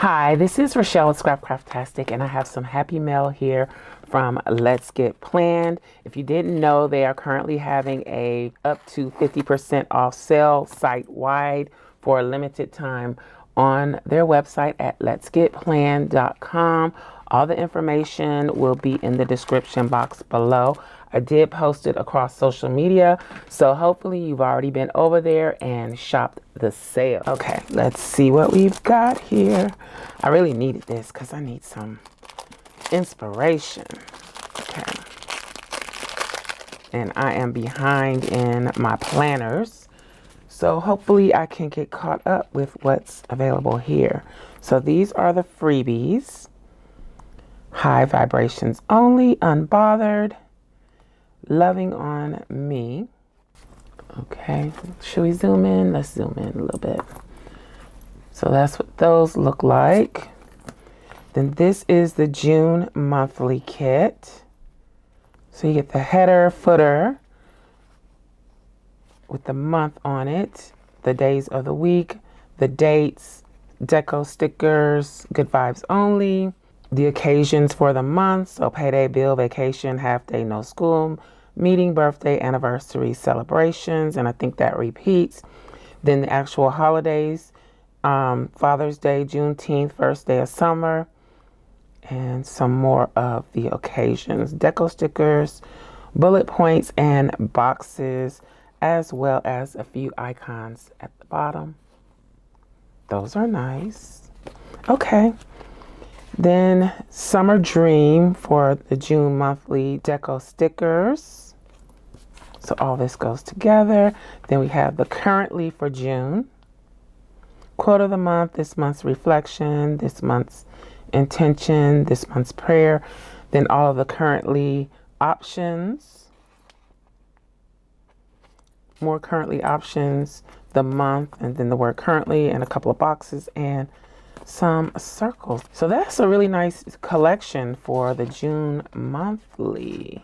Hi, this is Rachelle at Scrapcraftastic, and I have some happy mail here from Let's Get Planned. If you didn't know, they are currently having a up to 50% off sale site-wide for a limited time on their website at letsgetplanned.com. All the information will be in the description box below. I did post it across social media, so hopefully you've already been over there and shopped the sale. Okay, let's see what we've got here. I really needed this because I need some inspiration. Okay. And I am behind in my planners, so hopefully I can get caught up with what's available here. So these are the freebies. High vibrations only, unbothered. Loving on me. Okay, should we zoom in? Let's zoom in a little bit. So that's what those look like. Then this is the June monthly kit. So you get the header, footer with the month on it, the days of the week, the dates, deco stickers, good vibes only, the occasions for the month, so payday, bill, vacation, half day, no school, meeting, birthday, anniversary, celebrations, and I think that repeats. Then the actual holidays, Father's Day, Juneteenth, first day of summer, and some more of the occasions, deco stickers, bullet points, and boxes, as well as a few icons at the bottom. Those are nice. Okay. Then Summer Dream for the June monthly deco stickers. So all this goes together. Then we have the currently for June. Quote of the month, this month's reflection, this month's intention, this month's prayer. Then all of the currently options. More currently options, the month, and then the word currently, and a couple of boxes, and some circles. So that's a really nice collection for the June monthly.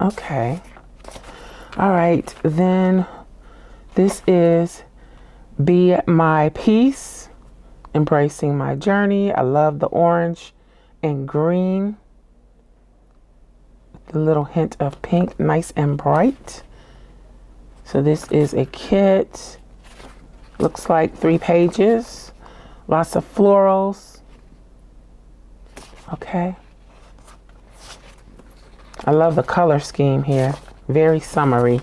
Okay. All right. Then this is Be My Peace, Embracing My Journey. I love the orange and green. The little hint of pink, nice and bright. So this is a kit. Looks like 3 pages, lots of florals. Okay. I love the color scheme here, very summery.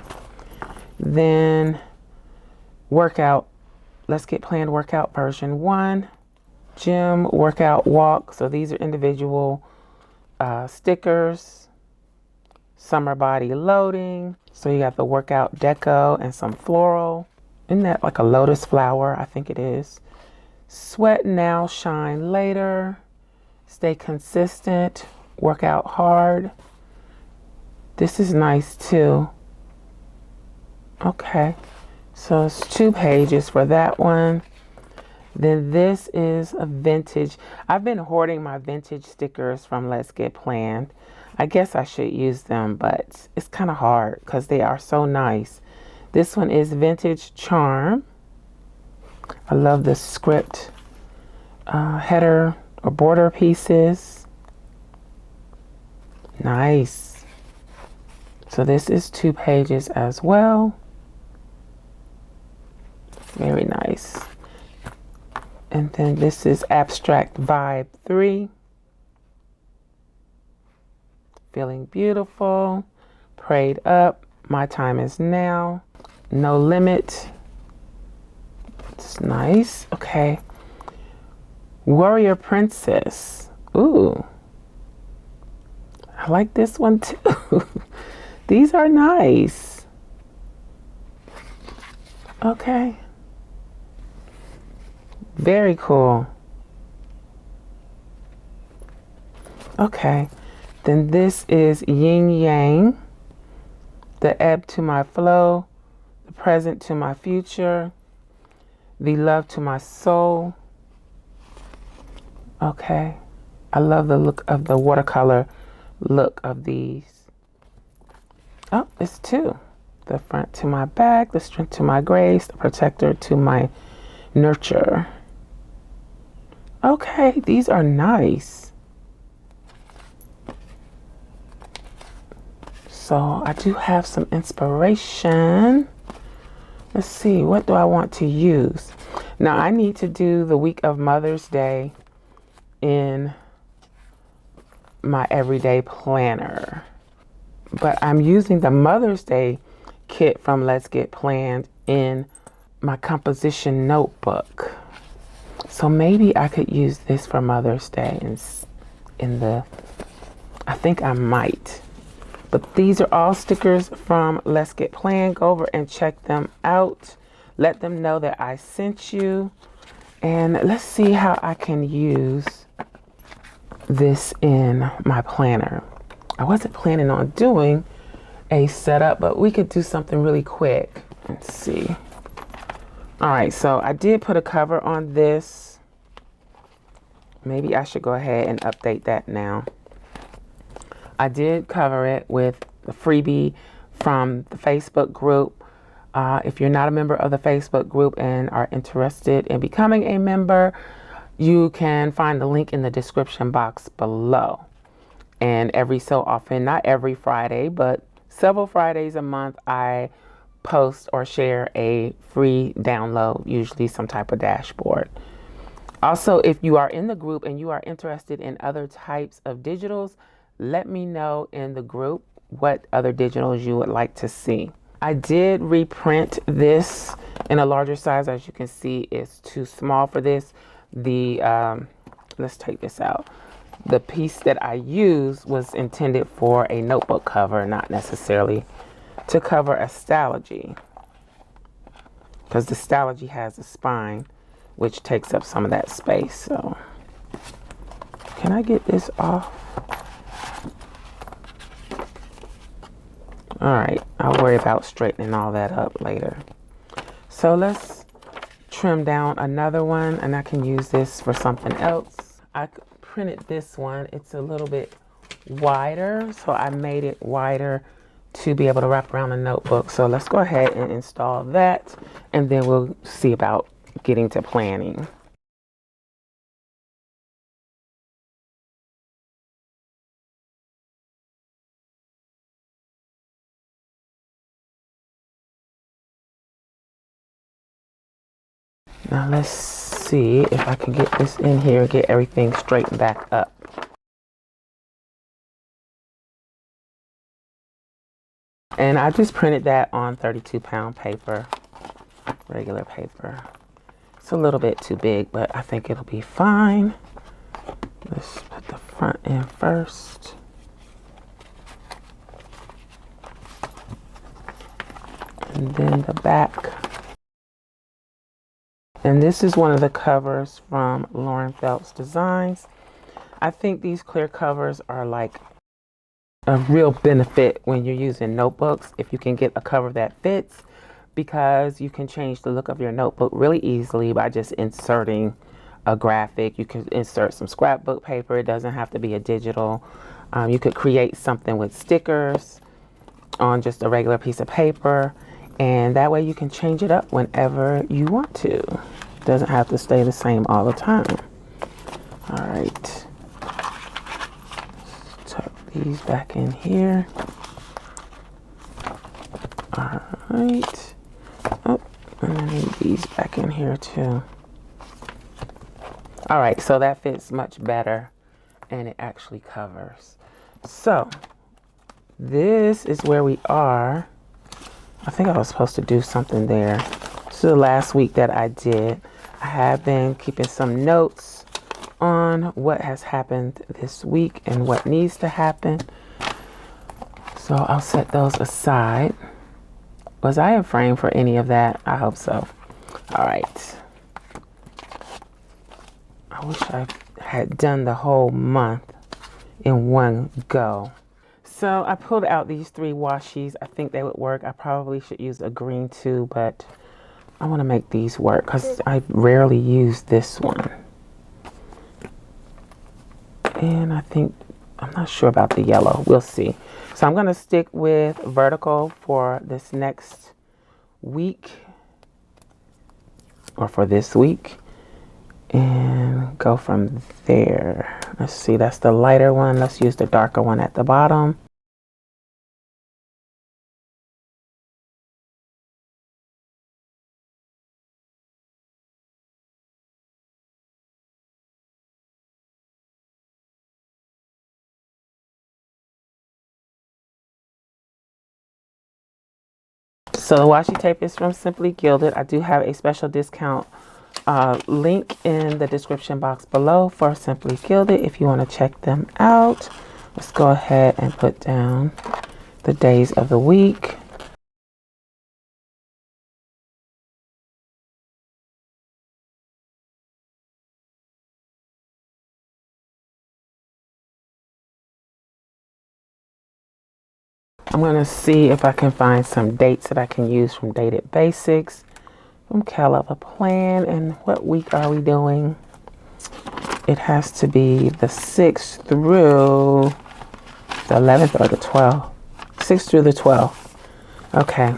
Then workout, Let's Get Planned workout version 1, gym, workout, walk. So these are individual stickers, summer body loading. So you got the workout deco and some floral. Isn't that like a lotus flower? I think it is. Sweat now, shine later. Stay consistent. Work out hard. This is nice too. Okay. So it's 2 pages for that one. Then this is a vintage. I've been hoarding my vintage stickers from Let's Get Planned. I guess I should use them, but it's kind of hard because they are so nice. This one is Vintage Charm. I love the script header or border pieces. Nice. So this is 2 pages as well. Very nice. And then this is Abstract Vibe 3. Feeling beautiful. Prayed up. My time is now. No limit. It's nice. Okay. Warrior Princess. Ooh. I like this one too. These are nice. Okay. Very cool. Okay. Then this is Yin Yang. The ebb to my flow. The present to my future. The love to my soul. Okay. I love the look of the watercolor look of these. Oh, it's 2. The front to my back, the strength to my grace, the protector to my Nurture. Okay, these are nice. So I do have some inspiration. Let's see, what do I want to use? Now I need to do the week of Mother's Day in my everyday planner. But I'm using the Mother's Day kit from Let's Get Planned in my composition notebook. So maybe I could use this for Mother's Day I think I might. But these are all stickers from Let's Get Planned. Go over and check them out. Let them know that I sent you. And let's see how I can use this in my planner. I wasn't planning on doing a setup, but we could do something really quick. Let's see. All right, so I did put a cover on this. Maybe I should go ahead and update that now. I did cover it with the freebie from the Facebook group. If you're not a member of the Facebook group and are interested in becoming a member, you can find the link in the description box below. And every so often, not every Friday, but several Fridays a month, I post or share a free download, usually some type of dashboard. Also, if you are in the group and you are interested in other types of digitals, let me know in the group what other digitals you would like to see. I did reprint this in a larger size. As you can see, it's too small for this. Let's take this out. The piece that I used was intended for a notebook cover, not necessarily to cover a Stalogy, because the Stalogy has a spine which takes up some of that space. So can I get this off? All right, I'll worry about straightening all that up later. So let's trim down another one, and I can use this for something else. I printed this one. It's a little bit wider, so I made it wider to be able to wrap around the notebook. So let's go ahead and install that, and then we'll see about getting to planning. Now let's see if I can get this in here and get everything straightened back up. And I just printed that on 32-pound paper, regular paper. It's a little bit too big, but I think it'll be fine. Let's put the front in first. And then the back. And this is one of the covers from Lauren Phelps Designs. I think these clear covers are like a real benefit when you're using notebooks, if you can get a cover that fits, because you can change the look of your notebook really easily by just inserting a graphic. You can insert some scrapbook paper. It doesn't have to be a digital. You could create something with stickers on just a regular piece of paper, and that way you can change it up whenever you want to. It doesn't have to stay the same all the time. All right. Tuck these back in here. All right. Oh, and I need these back in here too. All right, so that fits much better, and it actually covers. So this is where we are. I think I was supposed to do something there. This is the last week that I did. I have been keeping some notes on what has happened this week and what needs to happen. So I'll set those aside. Was I in frame for any of that? I hope so. All right. I wish I had done the whole month in one go. So I pulled out these 3 washies. I think they would work. I probably should use a green too, but I want to make these work because I rarely use this one. And I think, I'm not sure about the yellow. We'll see. So I'm going to stick with vertical for this next week. or for this week, and go from there. Let's see, that's the lighter one. Let's use the darker one at the bottom. So the washi tape is from Simply Gilded. I do have a special discount link in the description box below for Simply Gilded if you want to check them out. Let's go ahead and put down the days of the week. I'm going to see if I can find some dates that I can use from Dated Basics, from Caliber Plan. And what week are we doing? It has to be the 6th through the 11th or the 12th. 6th through the 12th. Okay.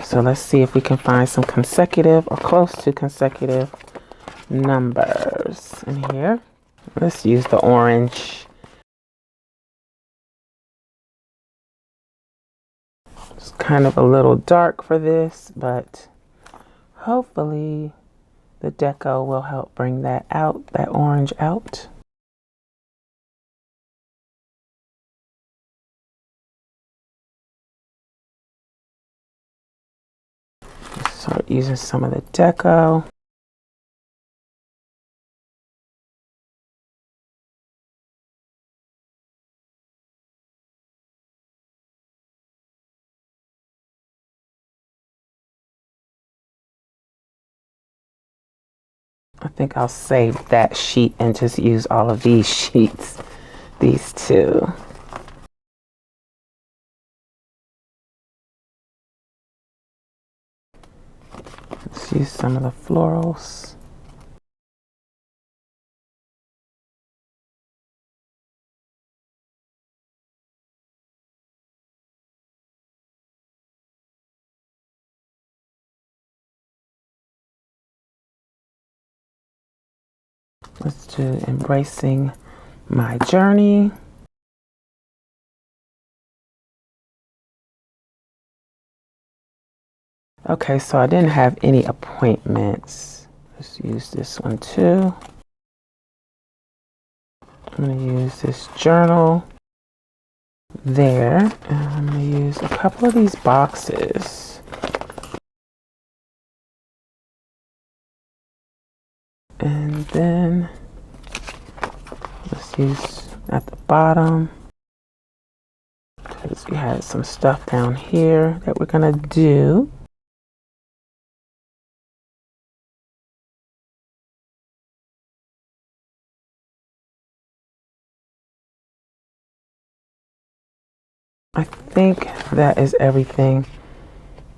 So let's see if we can find some consecutive or close to consecutive numbers in here. Let's use the orange. It's kind of a little dark for this, but hopefully the deco will help bring that out, that orange out. Start using some of the deco. I think I'll save that sheet and just use all of these sheets, these two. Let's use some of the florals. Let's do Embracing My Journey. Okay, so I didn't have any appointments. Let's use this one too. I'm going to use this journal there. And I'm going to use a couple of these boxes. And then let's use at the bottom, because we had some stuff down here that we're going to do. I think that is everything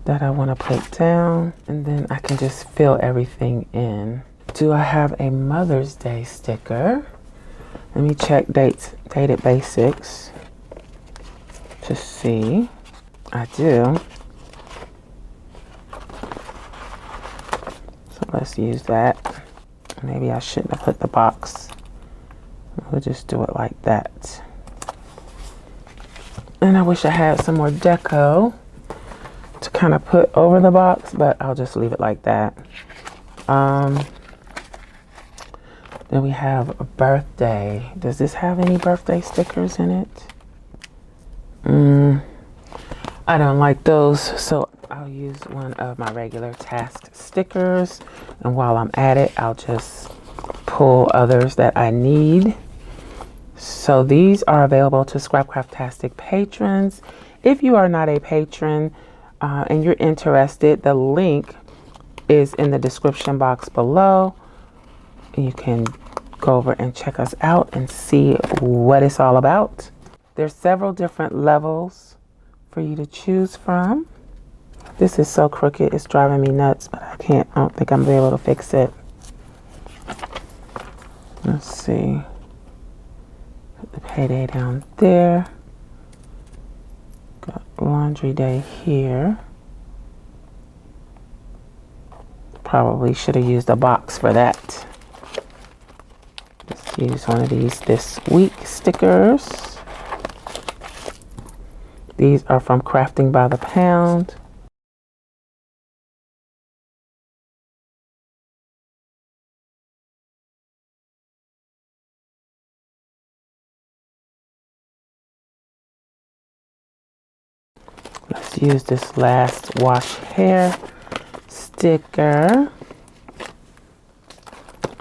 that I want to put down, and then I can just fill everything in. Do I have a Mother's Day sticker? Let me check Dated Basics to see. I do. So let's use that. Maybe I shouldn't have put the box. We'll just do it like that. And I wish I had some more deco to kind of put over the box, but I'll just leave it like that. Then we have a birthday. Does this have any birthday stickers in it? I don't like those, so I'll use one of my regular tasked stickers. And while I'm at it, I'll just pull others that I need. So these are available to Scrapcraftastic patrons. If you are not a patron and you're interested, the link is in the description box below. You can go over and check us out and see what it's all about. There's several different levels for you to choose from. This is so crooked, it's driving me nuts, but I don't think I'm gonna be able to fix it. Let's see. Put the payday down there. Got laundry day here. Probably should have used a box for that. Let's use one of these this week stickers. These are from Crafting by the Pound. Let's use this last wash hair sticker.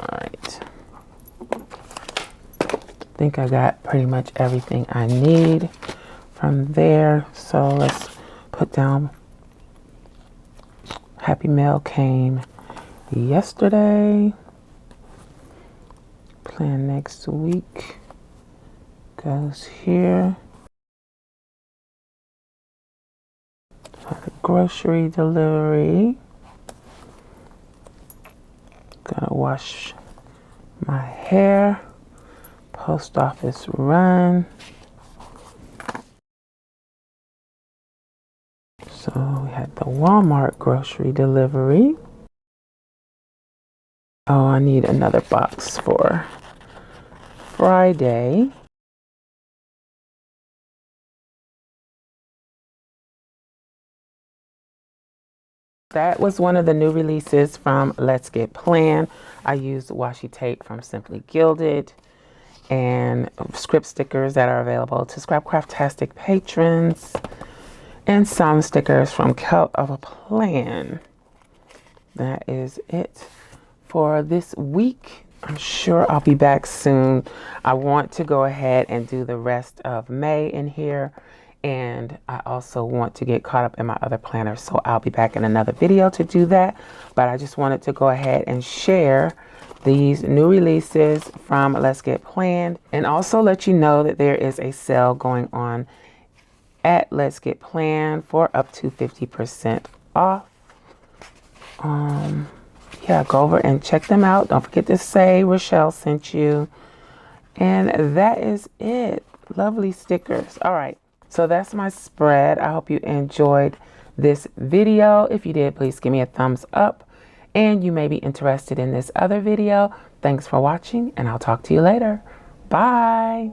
All right. I think I got pretty much everything I need from there. So let's put down Happy Mail came yesterday. Plan next week goes here. For the grocery delivery, gonna wash my hair. Post office run. So we had the Walmart grocery delivery. Oh, I need another box for Friday. That was one of the new releases from Let's Get Planned. I used washi tape from Simply Gilded and script stickers that are available to Scrapcraftastic patrons, and some stickers from Cult of a Plan. That is it for this week. I'm sure I'll be back soon. I want to go ahead and do the rest of May in here, and I also want to get caught up in my other planners, so I'll be back in another video to do that. But I just wanted to go ahead and share these new releases from Let's Get Planned, and also let you know that there is a sale going on at Let's Get Planned for up to 50% off. Yeah, go over and check them out. Don't forget to say Rachelle sent you. And that is it. Lovely stickers. All right, so that's my spread. I hope you enjoyed this video. If you did, please give me a thumbs up. And you may be interested in this other video. Thanks for watching, and I'll talk to you later. Bye.